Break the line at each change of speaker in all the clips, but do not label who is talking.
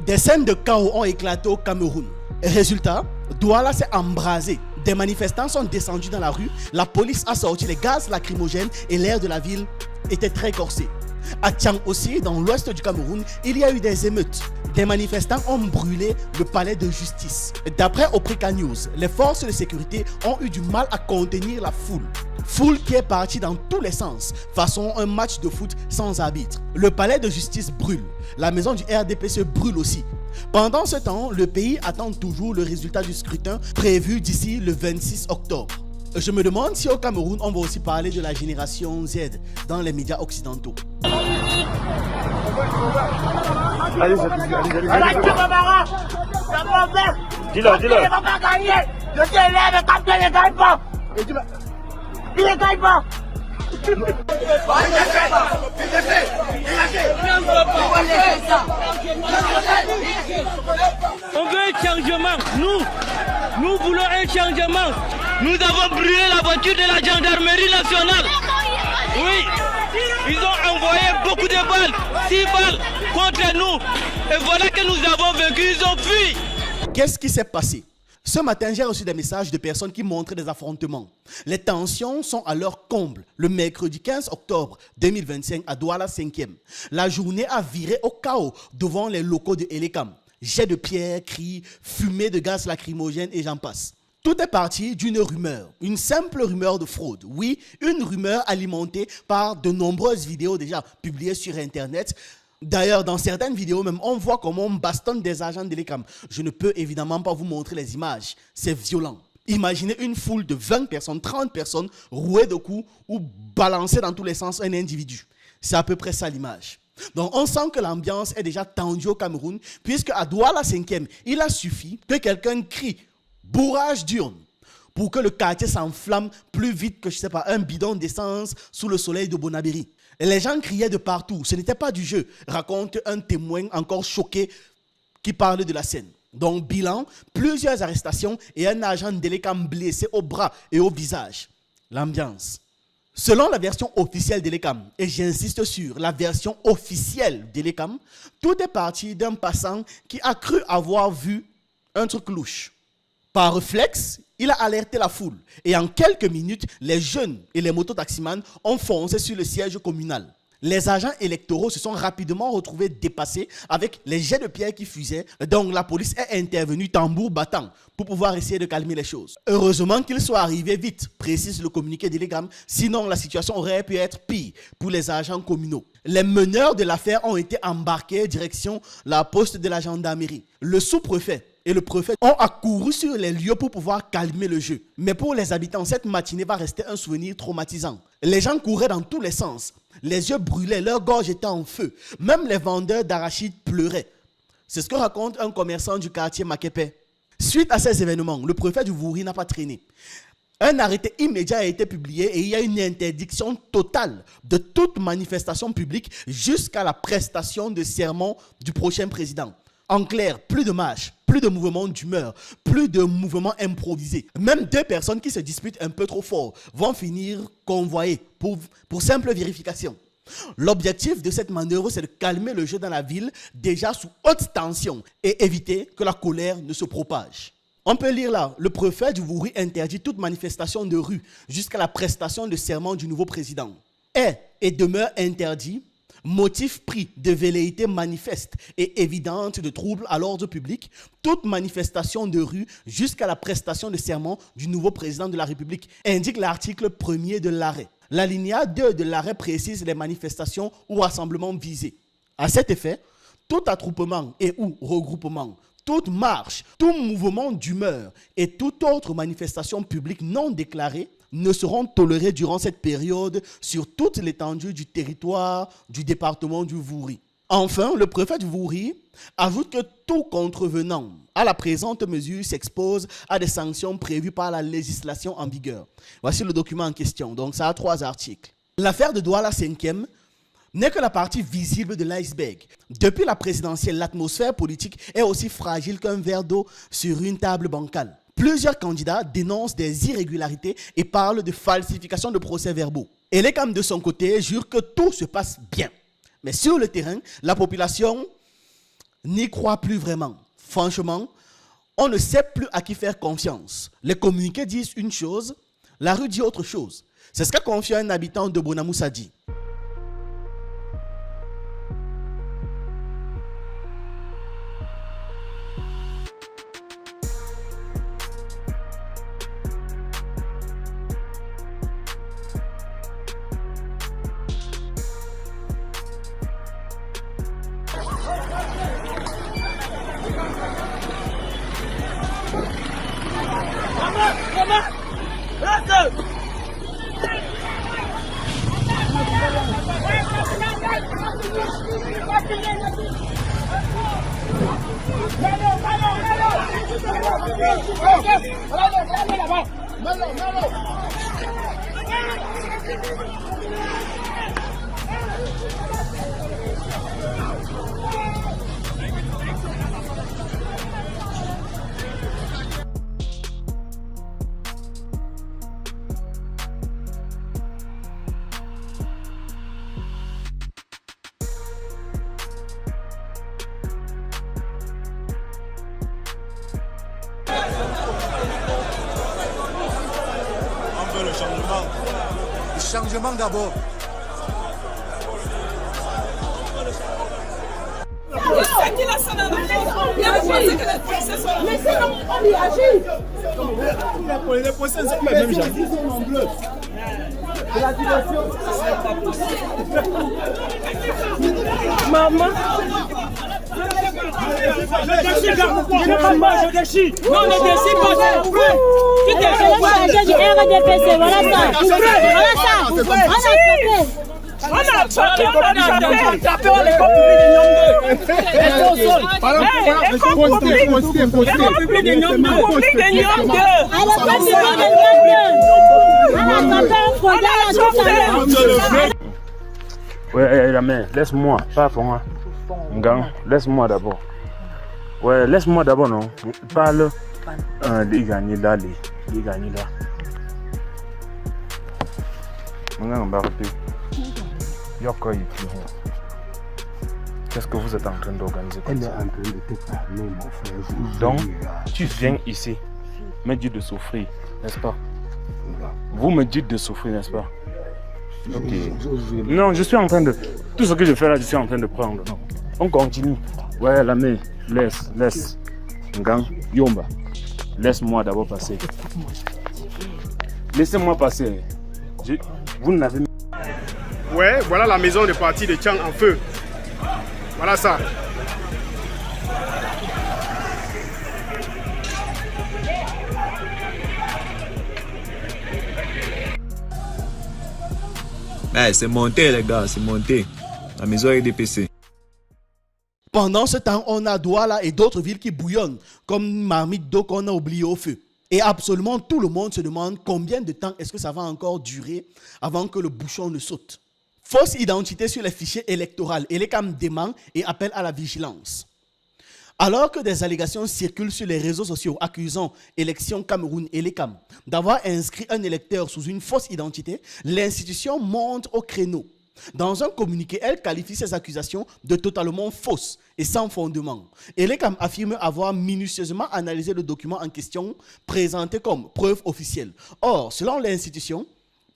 Des scènes de chaos ont éclaté au Cameroun. Résultat, Douala s'est embrasé. Des manifestants sont descendus dans la rue, la police a sorti les gaz lacrymogènes et l'air de la ville était très corsé. À Tiang aussi, dans l'ouest du Cameroun, il y a eu des émeutes. Des manifestants ont brûlé le palais de justice. D'après Oprika News, les forces de sécurité ont eu du mal à contenir la foule. Foule qui est partie dans tous les sens, façon un match de foot sans arbitre. Le palais de justice brûle. La maison du RDPC brûle aussi. Pendant ce temps, le pays attend toujours le résultat du scrutin prévu d'ici le 26 octobre. Je me demande si au Cameroun, on va aussi parler de la génération Z dans les médias occidentaux.
Allez, dis-le. Il ne va pas gagner. Le DLR, le capitaine, il ne gagne pas. Il ne gagne pas.
On veut un changement. Nous voulons un changement. Nous avons brûlé la voiture de la gendarmerie nationale. Oui, ils ont envoyé beaucoup de balles, 6 balles contre nous. Et voilà que nous avons vaincu, ils ont fui.
Qu'est-ce qui s'est passé? Ce matin, j'ai reçu des messages de personnes qui montraient des affrontements. Les tensions sont à leur comble. Le mercredi 15 octobre 2025 à Douala 5e. La journée a viré au chaos devant les locaux de Elekam. Jets de pierres, cris, fumée de gaz lacrymogène et j'en passe. Tout est parti d'une rumeur, une simple rumeur de fraude. Oui, une rumeur alimentée par de nombreuses vidéos déjà publiées sur Internet. D'ailleurs, dans certaines vidéos même, on voit comment on bastonne des agents de l'ECAM. Je ne peux évidemment pas vous montrer les images. C'est violent. Imaginez une foule de 20 personnes, 30 personnes rouées de coups ou balancées dans tous les sens un individu. C'est à peu près ça l'image. Donc on sent que l'ambiance est déjà tendue au Cameroun, puisque à Douala 5e, il a suffi que quelqu'un crie « bourrage d'urne » pour que le quartier s'enflamme plus vite que, je ne sais pas, un bidon d'essence sous le soleil de Bonabéry. Les gens criaient de partout. Ce n'était pas du jeu, raconte un témoin encore choqué qui parle de la scène. Donc, bilan, plusieurs arrestations et un agent de l'ECAM blessé au bras et au visage. L'ambiance. Selon la version officielle de l'ECAM, et j'insiste sur la version officielle de l'ECAM, tout est parti d'un passant qui a cru avoir vu un truc louche. Par réflexe, il a alerté la foule et en quelques minutes, les jeunes et les mototaximans ont foncé sur le siège communal. Les agents électoraux se sont rapidement retrouvés dépassés avec les jets de pierre qui fusaient, donc la police est intervenue tambour battant pour pouvoir essayer de calmer les choses. Heureusement qu'ils soient arrivés vite, précise le communiqué de l'ECAM, sinon la situation aurait pu être pire pour les agents communaux. Les meneurs de l'affaire ont été embarqués direction la poste de la gendarmerie. Le sous-préfet et le préfet ont accouru sur les lieux pour pouvoir calmer le jeu. Mais pour les habitants, cette matinée va rester un souvenir traumatisant. Les gens couraient dans tous les sens. Les yeux brûlaient, leur gorge était en feu. Même les vendeurs d'arachides pleuraient. C'est ce que raconte un commerçant du quartier Makepe. Suite à ces événements, le préfet du Vouri n'a pas traîné. Un arrêté immédiat a été publié et il y a une interdiction totale de toute manifestation publique jusqu'à la prestation de serment du prochain président. En clair, plus de marches, plus de mouvements d'humeur, plus de mouvements improvisés. Même deux personnes qui se disputent un peu trop fort vont finir convoyées pour simple vérification. L'objectif de cette manœuvre, c'est de calmer le jeu dans la ville déjà sous haute tension et éviter que la colère ne se propage. On peut lire là, le préfet du Vouri interdit toute manifestation de rue jusqu'à la prestation de serment du nouveau président. Est et demeure interdit. Motif pris de velléité manifeste et évidente de troubles à l'ordre public, toute manifestation de rue jusqu'à la prestation de serment du nouveau président de la République, indique l'article 1er de l'arrêt. L'alinéa 2 de l'arrêt précise les manifestations ou rassemblements visés. À cet effet, tout attroupement et ou regroupement, toute marche, tout mouvement d'humeur et toute autre manifestation publique non déclarée ne seront tolérés durant cette période sur toute l'étendue du territoire du département du Vouri. Enfin, le préfet du Vouri ajoute que tout contrevenant à la présente mesure s'expose à des sanctions prévues par la législation en vigueur. Voici le document en question, donc ça a 3 articles. L'affaire de Douala 5e n'est que la partie visible de l'iceberg. Depuis la présidentielle, l'atmosphère politique est aussi fragile qu'un verre d'eau sur une table bancale. Plusieurs candidats dénoncent des irrégularités et parlent de falsification de procès-verbaux. Et l'ECAM de son côté jure que tout se passe bien. Mais sur le terrain, la population n'y croient plus vraiment. Franchement, on ne sait plus à qui faire confiance. Les communiqués disent une chose, la rue dit autre chose. C'est ce qu'a confié un habitant de Bonamoussa dit.
Le changement d'abord.
Mais c'est on y agit.
Les procès ne sont pas les mêmes gens.
Maman.
Je ne pas mal, je déchire.
Non, ne décide pas, s'il vous plaît. Tu décides du RDPC, voilà ça. Voilà ça. On a stoppé.
On a attrapé, on a attrapé, on est compris de Nyom 2. Restez au sol. Compris de Nyom 2. Compris de Nyom 2.
Alors, pas du monde de Nyom 2. On a attrapé un fraudeur tout à l'heure.
Ouais, la main, laisse-moi, pas pour moi. Gang, laisse-moi d'abord. Ouais, laisse-moi d'abord, non. Parle. Les gagner là, les gagner là. On va repetir. Qu'est-ce que vous êtes en train d'organiser comme ça?
Elle est en train de te parler, mon frère.
Donc, tu viens ici, me dire de souffrir, n'est-ce pas? Vous me dites de souffrir, n'est-ce pas? Ok. Non, je suis en train de... Tout ce que je fais là, je suis en train de prendre. On continue. Ouais, la main, laisse. Gang, Yomba, laisse-moi d'abord passer. Laissez-moi passer. Vous n'avez...
Ouais, voilà la maison de parti de Tchang en feu. Voilà ça.
C'est monté les gars, c'est monté. La maison RDPC.
Pendant ce temps, on a Douala et d'autres villes qui bouillonnent, comme Marmite d'eau qu'on a oublié au feu. Et absolument tout le monde se demande combien de temps est-ce que ça va encore durer avant que le bouchon ne saute. Fausse identité sur les fichiers électoraux. Elekam dément et appelle à la vigilance. Alors que des allégations circulent sur les réseaux sociaux accusant Élections Cameroun Elekam d'avoir inscrit un électeur sous une fausse identité, l'institution monte au créneau. Dans un communiqué, elle qualifie ces accusations de totalement fausses et sans fondement. Elekam affirme avoir minutieusement analysé le document en question, présenté comme preuve officielle. Or, selon l'institution,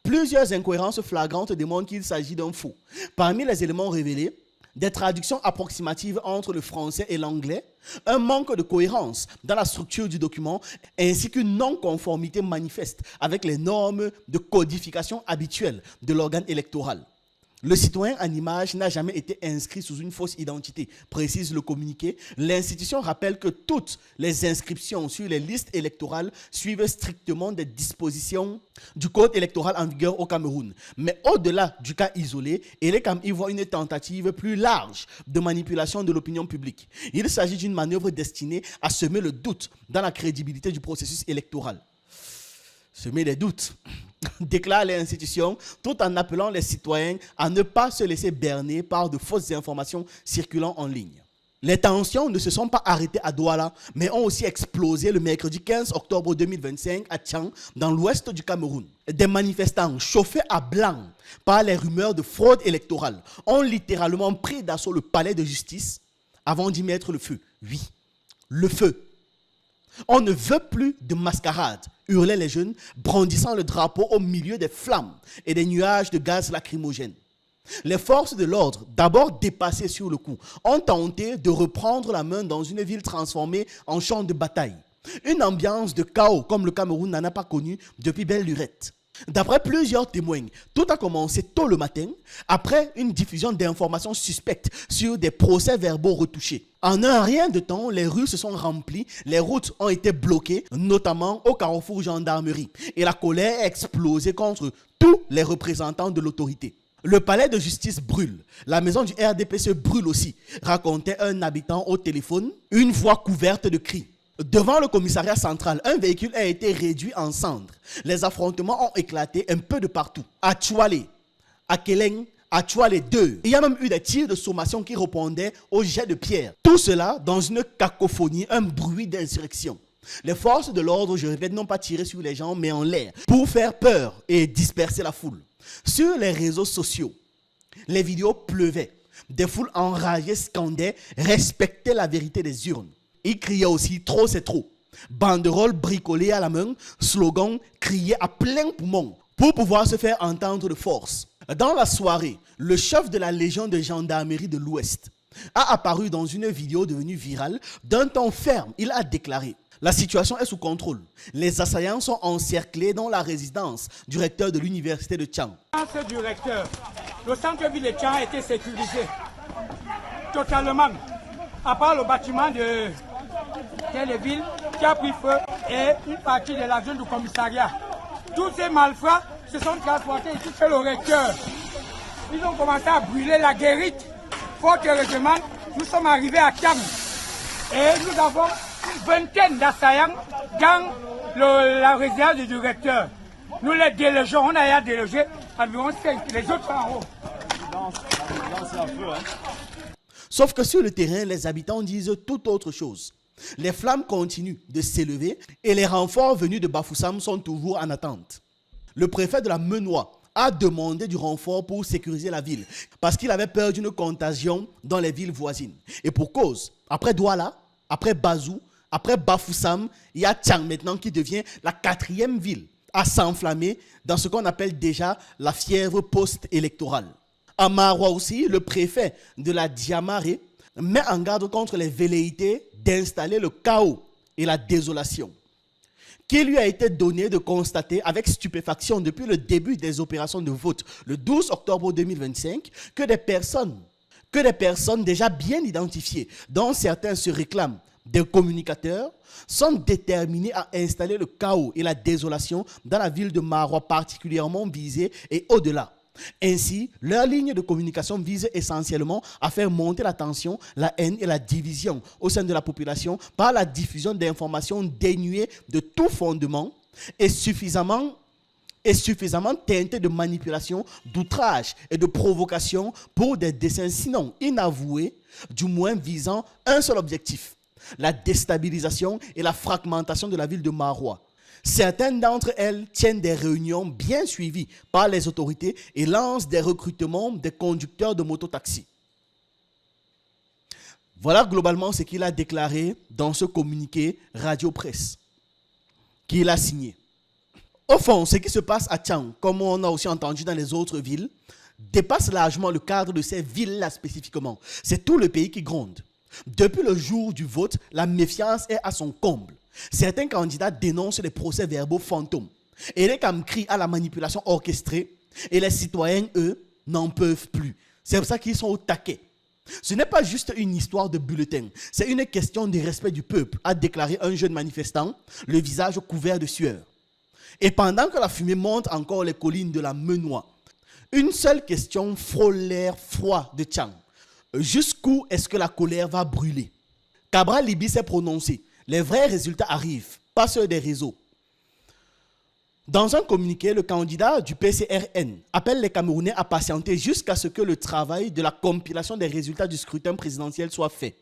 plusieurs incohérences flagrantes démontrent qu'il s'agit d'un faux. Parmi les éléments révélés, des traductions approximatives entre le français et l'anglais, un manque de cohérence dans la structure du document, ainsi qu'une non-conformité manifeste avec les normes de codification habituelles de l'organe électoral. Le citoyen en image n'a jamais été inscrit sous une fausse identité, précise le communiqué. L'institution rappelle que toutes les inscriptions sur les listes électorales suivent strictement des dispositions du code électoral en vigueur au Cameroun. Mais au-delà du cas isolé, Elekam y voit une tentative plus large de manipulation de l'opinion publique. Il s'agit d'une manœuvre destinée à semer le doute dans la crédibilité du processus électoral. Semer des doutes, déclare l'institution, tout en appelant les citoyens à ne pas se laisser berner par de fausses informations circulant en ligne. Les tensions ne se sont pas arrêtées à Douala, mais ont aussi explosé le mercredi 15 octobre 2025 à Tchang, dans l'ouest du Cameroun. Des manifestants chauffés à blanc par les rumeurs de fraude électorale ont littéralement pris d'assaut le palais de justice, avant d'y mettre le feu. Oui, le feu. On ne veut plus de mascarade, hurlaient les jeunes, brandissant le drapeau au milieu des flammes et des nuages de gaz lacrymogène. Les forces de l'ordre, d'abord dépassées sur le coup, ont tenté de reprendre la main dans une ville transformée en champ de bataille. Une ambiance de chaos comme le Cameroun n'en a pas connu depuis belle lurette. D'après plusieurs témoins, tout a commencé tôt le matin, après une diffusion d'informations suspectes sur des procès-verbaux retouchés. En un rien de temps, les rues se sont remplies, les routes ont été bloquées, notamment au carrefour gendarmerie, et la colère a explosé contre tous les représentants de l'autorité. Le palais de justice brûle, la maison du RDPC brûle aussi, racontait un habitant au téléphone, une voix couverte de cris. Devant le commissariat central, un véhicule a été réduit en cendres. Les affrontements ont éclaté un peu de partout. À Tchoualé, à Keleng, à Tchoualé 2. Il y a même eu des tirs de sommation qui répondaient aux jets de pierre. Tout cela dans une cacophonie, un bruit d'insurrection. Les forces de l'ordre, je répète, n'ont pas tiré sur les gens, mais en l'air, pour faire peur et disperser la foule. Sur les réseaux sociaux, les vidéos pleuvaient. Des foules enragées scandaient « Respectez la vérité des urnes ». Ils criaient aussi « Trop, c'est trop ». Banderoles bricolées à la main, slogans criés à plein poumon pour pouvoir se faire entendre de force. Dans la soirée, le chef de la Légion de gendarmerie de l'Ouest a apparu dans une vidéo devenue virale. D'un ton ferme, il a déclaré « La situation est sous contrôle. Les assaillants sont encerclés dans la résidence du recteur de l'université de Tchang. »
Du recteur, le centre-ville de Tchang a été sécurisé totalement, à part le bâtiment de Téléville qui a pris feu et une partie de la zone du commissariat. Tous ces malfrats se sont transportés ici chez le recteur. Ils ont commencé à brûler la guérite. Fort heureusement, nous sommes arrivés à Tchang et nous avons une vingtaine d'assaillants dans la résidence du recteur. Nous les délogeons, on a délogé environ 5, les autres sont en haut.
Sauf que sur le terrain, les habitants disent tout autre chose. Les flammes continuent de s'élever et les renforts venus de Bafoussam sont toujours en attente. Le préfet de la Menoua a demandé du renfort pour sécuriser la ville parce qu'il avait peur d'une contagion dans les villes voisines. Et pour cause, après Douala, après Bazou, après Bafoussam, il y a Tchang maintenant qui devient la 4e ville à s'enflammer dans ce qu'on appelle déjà la fièvre post-électorale. À Maroua aussi, le préfet de la Diamaré met en garde contre les velléités d'installer le chaos et la désolation, qui lui a été donné de constater avec stupéfaction depuis le début des opérations de vote le 12 octobre 2025 que des personnes déjà bien identifiées, dont certains se réclament des communicateurs, sont déterminés à installer le chaos et la désolation dans la ville de Maroua particulièrement visée et au-delà. Ainsi, leur ligne de communication vise essentiellement à faire monter la tension, la haine et la division au sein de la population par la diffusion d'informations dénuées de tout fondement et suffisamment teintées de manipulation, d'outrage et de provocation pour des desseins sinon inavoués, du moins visant un seul objectif, la déstabilisation et la fragmentation de la ville de Maroua. Certaines d'entre elles tiennent des réunions bien suivies par les autorités et lancent des recrutements des conducteurs de mototaxi. Voilà globalement ce qu'il a déclaré dans ce communiqué radio-presse qu'il a signé. Au fond, ce qui se passe à Tchang, comme on a aussi entendu dans les autres villes, dépasse largement le cadre de ces villes-là spécifiquement. C'est tout le pays qui gronde. Depuis le jour du vote, la méfiance est à son comble. Certains candidats dénoncent les procès-verbaux fantômes et les cam crient à la manipulation orchestrée et les citoyens, eux, n'en peuvent plus. C'est pour ça qu'ils sont au taquet. Ce n'est pas juste une histoire de bulletin, c'est une question de respect du peuple, a déclaré un jeune manifestant, le visage couvert de sueur. Et pendant que la fumée monte encore les collines de la Menoua, une seule question frôle l'air froid de Tchang. Jusqu'où est-ce que la colère va brûler? Cabral Libi s'est prononcé. Les vrais résultats arrivent, pas ceux des réseaux. Dans un communiqué, le candidat du PCRN appelle les Camerounais à patienter jusqu'à ce que le travail de la compilation des résultats du scrutin présidentiel soit fait.